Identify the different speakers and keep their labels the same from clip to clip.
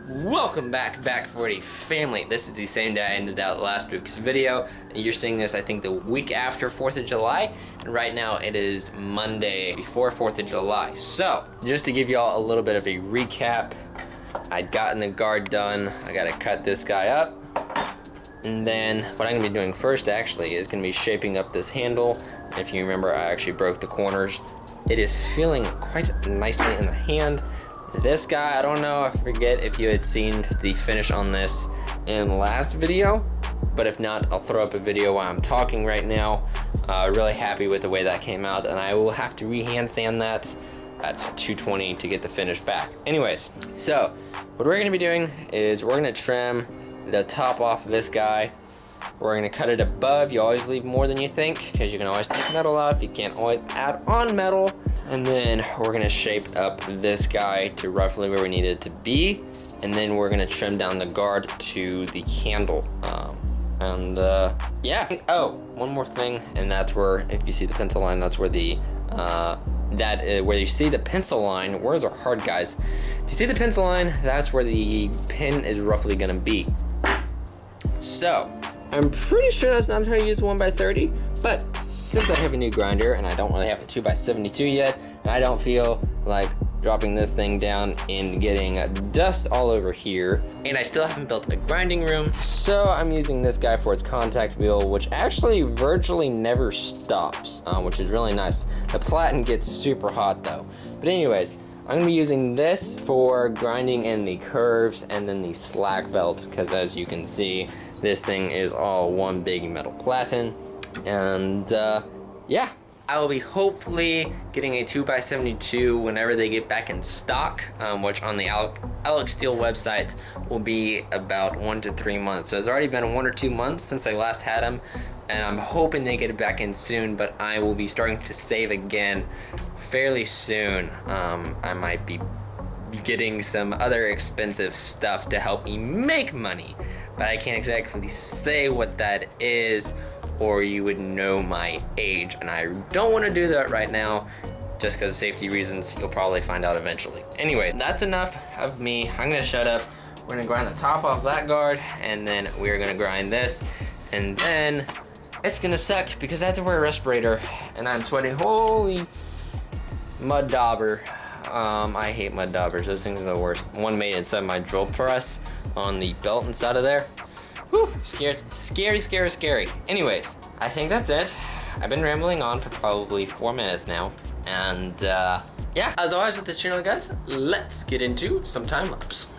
Speaker 1: Welcome back, Back40 Family. This is the same day I ended out last week's video. You're seeing this, I think, the week after 4th of July. And right now it is Monday before 4th of July. So, just to give y'all a little bit of a recap, I'd gotten the guard done. I gotta cut this guy up. And then what I'm gonna be doing first actually is gonna be shaping up this handle. If you remember, I actually broke the corners. It is feeling quite nicely in the hand. This guy, I don't know, I forget if you had seen the finish on this in the last video, but if not, I'll throw up a video while I'm talking right now. Really happy with the way that came out, and I will have to re-hand sand that at 220 to get the finish back. Anyways, so what we're gonna be doing is we're gonna trim the top off of this guy. We're gonna cut it above. You always leave more than you think, because you can always take metal off. You can't always add on metal. And then we're gonna shape up this guy to roughly where we need it to be. And then we're gonna trim down the guard to the handle. Yeah. Oh, one more thing, and that's where, if you see the pencil line, that's where the, where you see the pencil line. Words are hard, guys. If you see the pencil line, that's where the pin is roughly gonna be. So, I'm pretty sure that's not how you use 1x30, but since I have a new grinder and I don't really have a 2x72 yet, and I don't feel like dropping this thing down and getting dust all over here, and I still haven't built a grinding room, so I'm using this guy for its contact wheel, which actually virtually never stops, which is really nice. The platen gets super hot though. But anyways, I'm gonna be using this for grinding in the curves and then the slack belt, because as you can see, this thing is all one big metal platen. And yeah, I will be hopefully getting a 2x72 whenever they get back in stock, which on the Alex Steel website will be about 1 to 3 months. So it's already been 1 or 2 months since I last had them, and I'm hoping they get it back in soon, but I will be starting to save again fairly soon. I might be getting some other expensive stuff to help me make money, but I can't exactly say what that is, or you would know my age, and I don't want to do that right now just because of safety reasons. You'll probably find out eventually. Anyway, that's enough of me. I'm gonna shut up. We're gonna grind the top off that guard, and then we're gonna grind this, and then it's gonna suck because I have to wear a respirator and I'm sweating. Holy mud dauber. I hate mud daubers. Those things are the worst. One made inside my drill press on the belt inside of there. Whew, scary. Anyways, I think that's it. I've been rambling on for probably 4 minutes now. And yeah, as always with this channel, guys, let's get into some time lapse.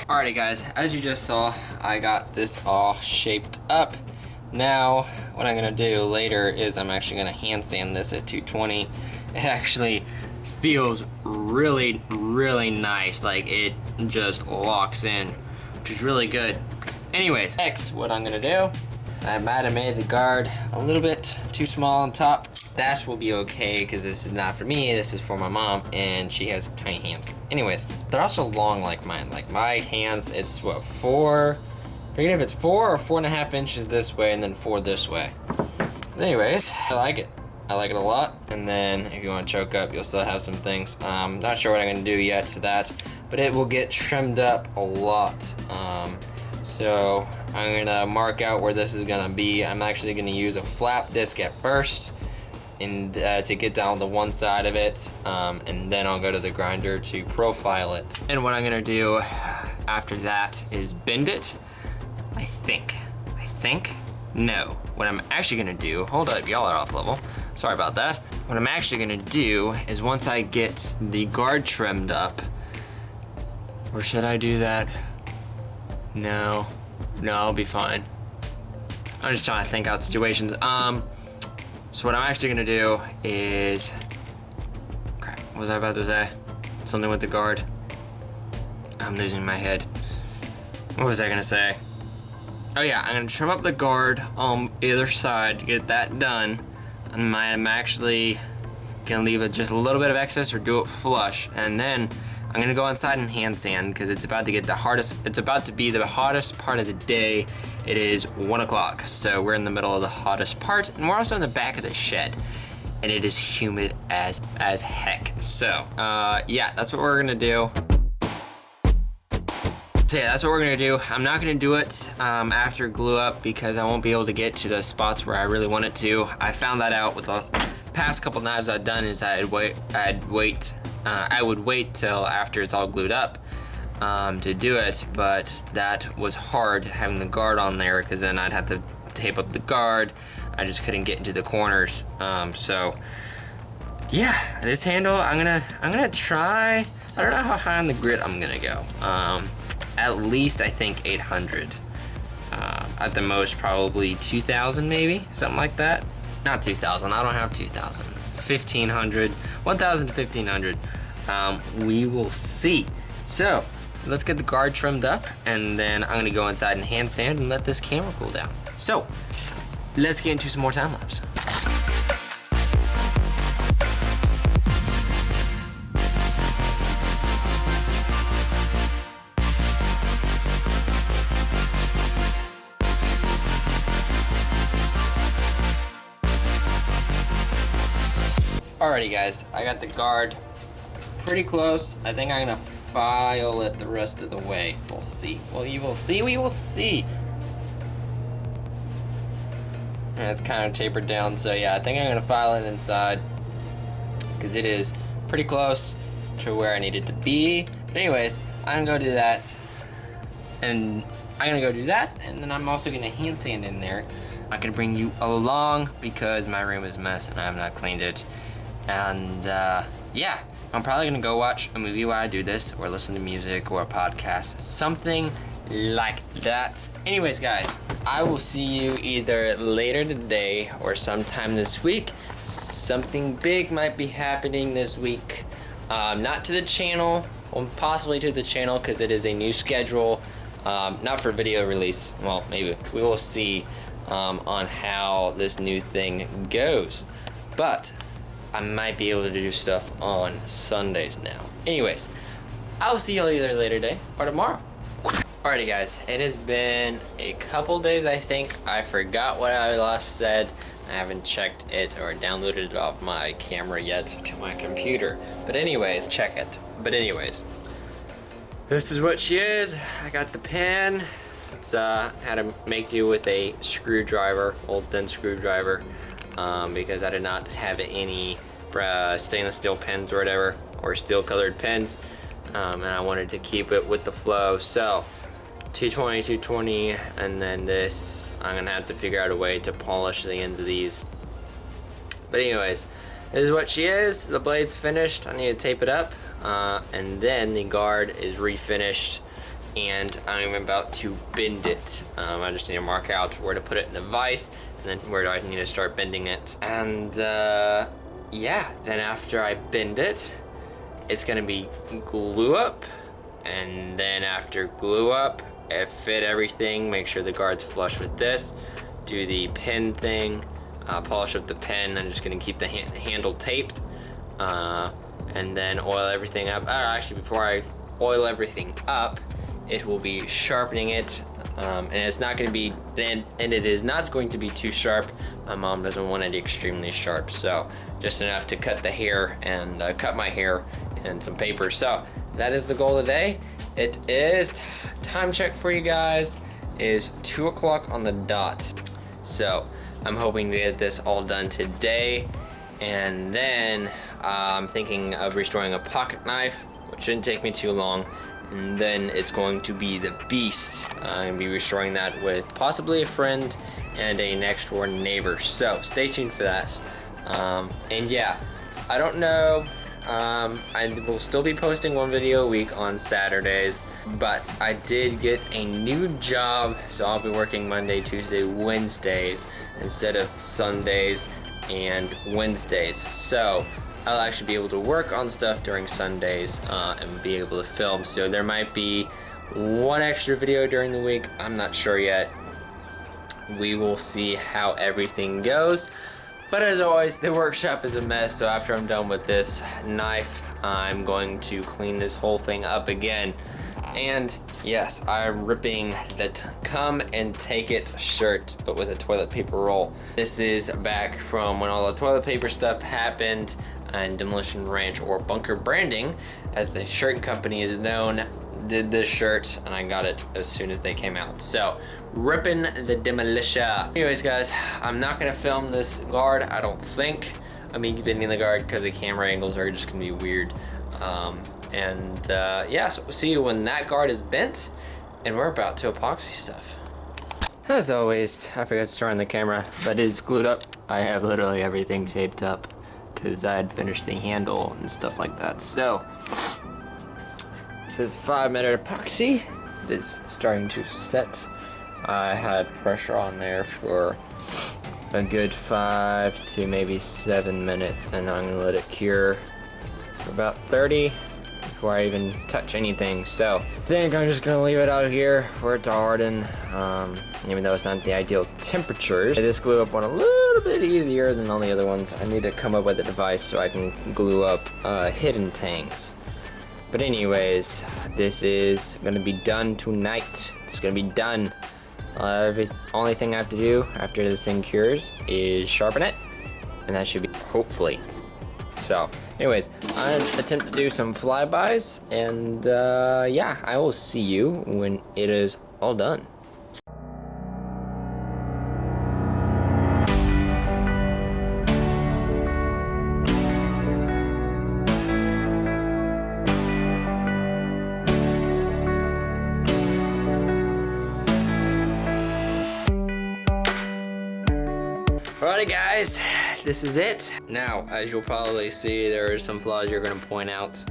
Speaker 1: Alrighty guys, as you just saw, I got this all shaped up. Now, what I'm gonna do later is I'm actually gonna hand sand this at 220. It actually feels really, really nice. Like it just locks in, which is really good. Anyways, next, what I'm gonna do, I might have made the guard a little bit too small on top. That will be okay, because this is not for me, this is for my mom, and she has tiny hands. Anyways, they're also long like mine. Like my hands, it's what, 4, forget if it's 4 or 4.5 inches this way, and then 4 this way. Anyways, I like it. I like it a lot. And then if you want to choke up, you'll still have some things. Not sure what I'm gonna do yet to that, but it will get trimmed up a lot. So I'm gonna mark out where this is gonna be. I'm actually gonna use a flap disc at first, and to get down the one side of it, and then I'll go to the grinder to profile it. And what I'm gonna do after that is bend it. I think. No. What I'm actually gonna do, hold up, y'all are off level. Sorry about that. What I'm actually gonna do is once I get the guard trimmed up, or should I do that? No, I'll be fine. I'm just trying to think out situations. So what I'm actually gonna do is, crap, What was I about to say? Something with the guard. I'm losing my head. What was I gonna say? Oh yeah, I'm gonna trim up the guard on either side to get that done. And I'm actually gonna leave it just a little bit of excess or do it flush. And then I'm gonna go inside and hand sand because it's about to get the hardest, it's about to be the hottest part of the day. It is 1 o'clock, so we're in the middle of the hottest part, and we're also in the back of the shed. And it is humid as heck. So, yeah, that's what we're gonna do. So yeah, that's what we're gonna do. I'm not gonna do it after glue up because I won't be able to get to the spots where I really want it to. I found that out with the past couple knives I've done is I would wait till after it's all glued up to do it, but that was hard having the guard on there because then I'd have to tape up the guard. I just couldn't get into the corners. So yeah, this handle I'm gonna try. I don't know how high on the grit I'm gonna go. At least I think 800. At the most probably 2,000 maybe, something like that. Not 2,000, I don't have 2,000. 1,500, 1,000 to 1,500. We will see. So let's get the guard trimmed up and then I'm gonna go inside and hand sand and let this camera cool down. So let's get into some more time lapse. Alrighty guys, I got the guard pretty close. I think I'm gonna file it the rest of the way. We'll see. Well, you will see, we will see. And it's kind of tapered down, so yeah, I think I'm gonna file it inside because it is pretty close to where I need it to be. But anyways, I'm gonna go do that. And then I'm also gonna hand sand in there. I'm not gonna bring you along because my room is a mess and I have not cleaned it. And yeah, I'm probably gonna go watch a movie while I do this, or listen to music or a podcast, something like that. Anyways guys, I will see you either later today or sometime this week. Something big might be happening this week. Not to the channel, or possibly to the channel because it is a new schedule. Not for video release, well maybe, we will see on how this new thing goes. But I might be able to do stuff on Sundays now. Anyways, I will see you all either later today or tomorrow. Alrighty guys, it has been a couple days I think. I forgot what I last said. I haven't checked it or downloaded it off my camera yet to my computer. But anyways, check it. But anyways, this is what she is. I got the pen. It's had to make do with a screwdriver, old thin screwdriver. Because I did not have any stainless steel pens or whatever, or steel colored pens, and I wanted to keep it with the flow. So 220, 220, and then this, I'm gonna have to figure out a way to polish the ends of these. But anyways, this is what she is. The blade's finished. I need to tape it up, and then the guard is refinished, and I'm about to bend it. I just need to mark out where to put it in the vise, and then where do I need to start bending it. And yeah, then after I bend it, it's gonna be glue up, and then after glue up, fit everything, make sure the guard's flush with this, do the pin thing, polish up the pin. I'm just gonna keep the handle taped, and then oil everything up. Actually, before I oil everything up, it will be sharpening it, and it's not going to be, and it is not going to be too sharp. My mom doesn't want it extremely sharp, so just enough to cut the hair and cut my hair and some paper. So that is the goal today. It is time check for you guys is 2 o'clock on the dot. So I'm hoping to get this all done today, and then I'm thinking of restoring a pocket knife, which shouldn't take me too long. And then it's going to be the beast. I'm going to be restoring that with possibly a friend and a next door neighbor. So stay tuned for that. And yeah, I don't know. I will still be posting one video a week on Saturdays, but I did get a new job, so I'll be working Monday, Tuesday, Wednesdays instead of Sundays and Wednesdays. So I'll actually be able to work on stuff during Sundays and be able to film. So there might be one extra video during the week. I'm not sure yet. We will see how everything goes. But as always, the workshop is a mess. So after I'm done with this knife, I'm going to clean this whole thing up again. And yes, I'm ripping the Come and Take It shirt, but with a toilet paper roll. This is back from when all the toilet paper stuff happened, and Demolition Ranch, or Bunker Branding, as the shirt company is known, did this shirt, and I got it as soon as they came out. So, ripping the demolition. Anyways, guys, I'm not gonna film this guard, I don't think. I mean, bending the guard because the camera angles are just gonna be weird. Yeah, so we'll see you when that guard is bent, and we're about to epoxy stuff. As always, I forgot to turn on the camera, but it is glued up. I have literally everything taped up because I had finished the handle and stuff like that. So, it says 5-minute epoxy. It's starting to set. I had pressure on there for a good 5 to maybe 7 minutes, and I'm gonna let it cure for about 30 before I even touch anything. So I think I'm just gonna leave it out here for it to harden, even though it's not the ideal temperatures. This glue up one a little bit easier than all the other ones. I need to come up with a device so I can glue up hidden tanks. But anyways, this is gonna be done tonight. It's gonna be done. Only thing I have to do after this thing cures is sharpen it, and that should be hopefully. So anyways, I'm gonna attempt to do some flybys, and yeah, I will see you when it is all done. Alrighty guys, this is it. Now, as you'll probably see, there are some flaws you're gonna point out.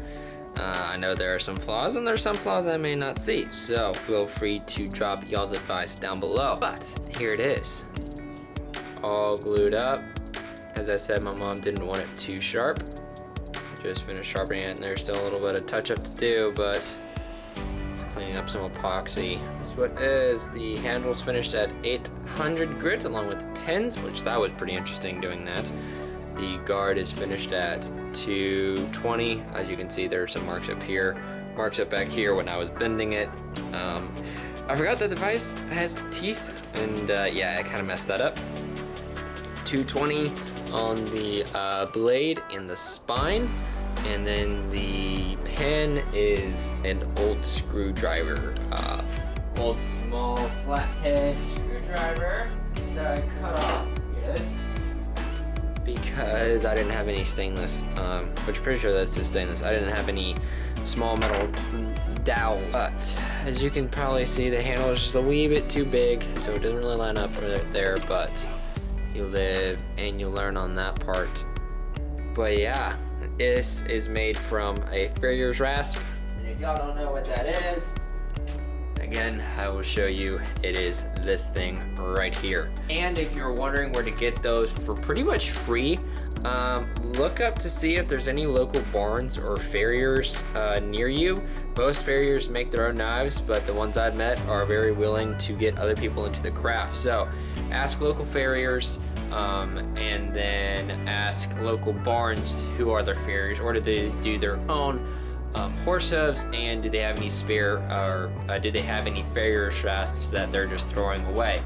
Speaker 1: I know there are some flaws, and there's some flaws I may not see, so feel free to drop y'all's advice down below. But here it is, all glued up. As I said, my mom didn't want it too sharp. Just finished sharpening it, and there's still a little bit of touch up to do, but cleaning up some epoxy. This is what it is. The handle's finished at 800 grit along with the pins, which that was pretty interesting doing that. The guard is finished at 220. As you can see, there are some marks up here, marks up back here when I was bending it. I forgot that the device has teeth, and yeah, I kind of messed that up. 220 on the blade and the spine, and then the pin is an old screwdriver, old small flathead screwdriver that I cut off. Here it is. Because I didn't have any stainless, which I'm pretty sure that's just stainless. I didn't have any small metal dowel, but as you can probably see, the handle is just a wee bit too big, so it doesn't really line up right there, but you live and you learn on that part. But yeah, this is made from a Farrier's rasp, and if y'all don't know what that is, again, I will show you. It is this thing right here. And if you're wondering where to get those for pretty much free, look up to see if there's any local barns or farriers near you. Most farriers make their own knives, but the ones I've met are very willing to get other people into the craft. So ask local farriers, and then ask local barns who are their farriers, or do they do their own horse hooves, and do they have any spare, or do they have any farrier's rasps that they're just throwing away?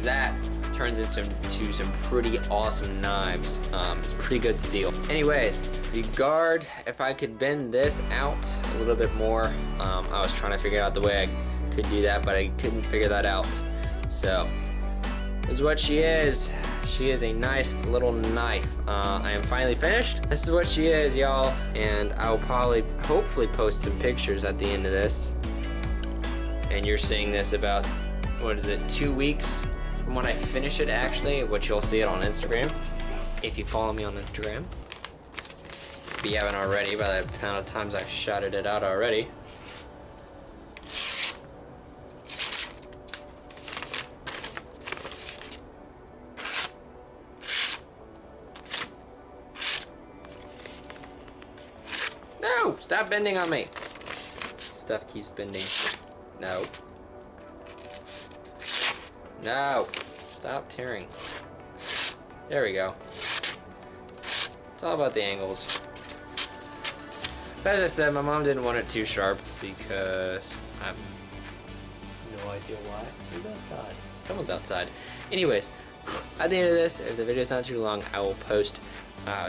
Speaker 1: That turns into some pretty awesome knives. It's pretty good steel. Anyways, the guard, if I could bend this out a little bit more, I was trying to figure out the way I could do that, but I couldn't figure that out. So this is what she is. She is a nice little knife. I am finally finished. This is what she is, y'all, and I'll probably, hopefully, post some pictures at the end of this. And you're seeing this about, what is it, 2 weeks from when I finish it, actually, which you'll see it on Instagram, if you follow me on Instagram. If you haven't already, by the amount of times I've shouted it out already. Stop bending on me. Stuff keeps bending. No. No. Stop tearing. There we go. It's all about the angles. But as I said, my mom didn't want it too sharp because I have no idea why. Who's outside? Someone's outside. Anyways, at the end of this, if the video's not too long, I will post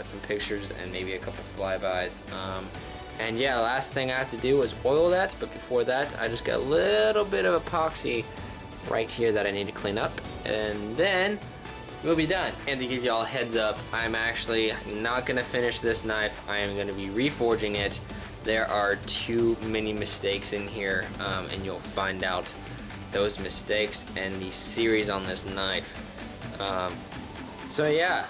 Speaker 1: some pictures and maybe a couple flybys. And yeah, last thing I have to do is oil that, but before that, I just got a little bit of epoxy right here that I need to clean up, and then we'll be done. And to give y'all a heads up, I'm actually not gonna finish this knife. I am gonna be reforging it. There are too many mistakes in here, and you'll find out those mistakes and the series on this knife. So yeah,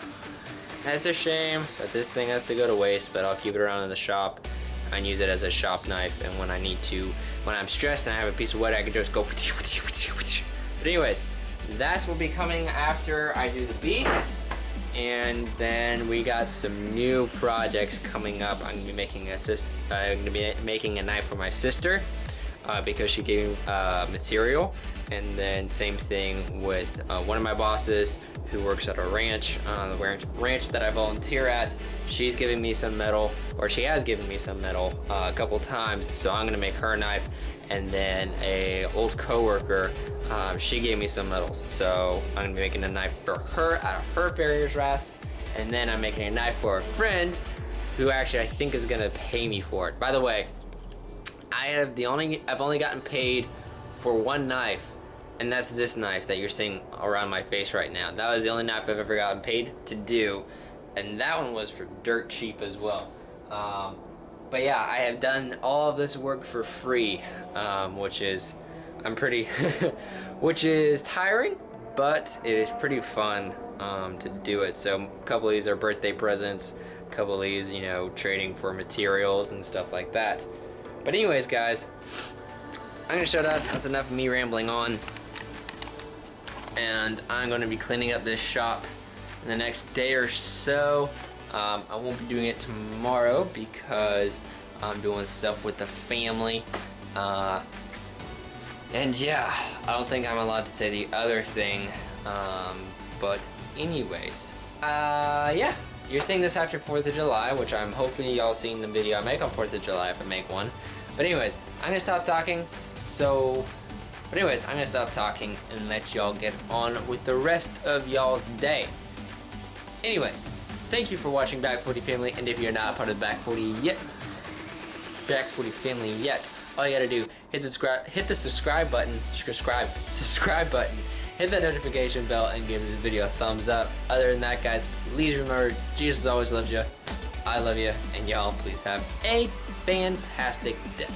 Speaker 1: it's a shame that this thing has to go to waste, but I'll keep it around in the shop and use it as a shop knife. And when I need to, when I'm stressed and I have a piece of wood, I can just go. But anyways, that's what will be coming after I do the beast. And then we got some new projects coming up. I'm gonna be making a knife for my sister because she gave me material. And then same thing with one of my bosses who works at a ranch, the ranch that I volunteer at. She's giving me some metal, or she has given me some metal a couple times. So I'm gonna make her a knife. And then a old coworker, she gave me some metals. So I'm gonna be making a knife for her out of her farrier's rasp. And then I'm making a knife for a friend who actually I think is gonna pay me for it. By the way, I've only gotten paid for one knife, and that's this knife that you're seeing around my face right now. That was the only knife I've ever gotten paid to do, and that one was for dirt cheap as well. But yeah, I have done all of this work for free, which is which is tiring, but it is pretty fun to do it. So a couple of these are birthday presents, a couple of these, you know, trading for materials and stuff like that. But anyways, guys, I'm gonna shut up. That's enough of me rambling on. And I'm gonna be cleaning up this shop in the next day or so. I won't be doing it tomorrow because I'm doing stuff with the family. And yeah, I don't think I'm allowed to say the other thing. But anyways, yeah, you're seeing this after 4th of July, which I'm hopefully y'all seeing the video I make on 4th of July if I make one. But anyways, I'm gonna stop talking. But anyways, I'm gonna stop talking and let y'all get on with the rest of y'all's day. Anyways, thank you for watching Back40 Family, and if you're not part of the Back40 Family yet, all you gotta do, hit the subscribe button, hit that notification bell, and give this video a thumbs up. Other than that, guys, please remember, Jesus always loves you, I love you, and y'all please have a fantastic day.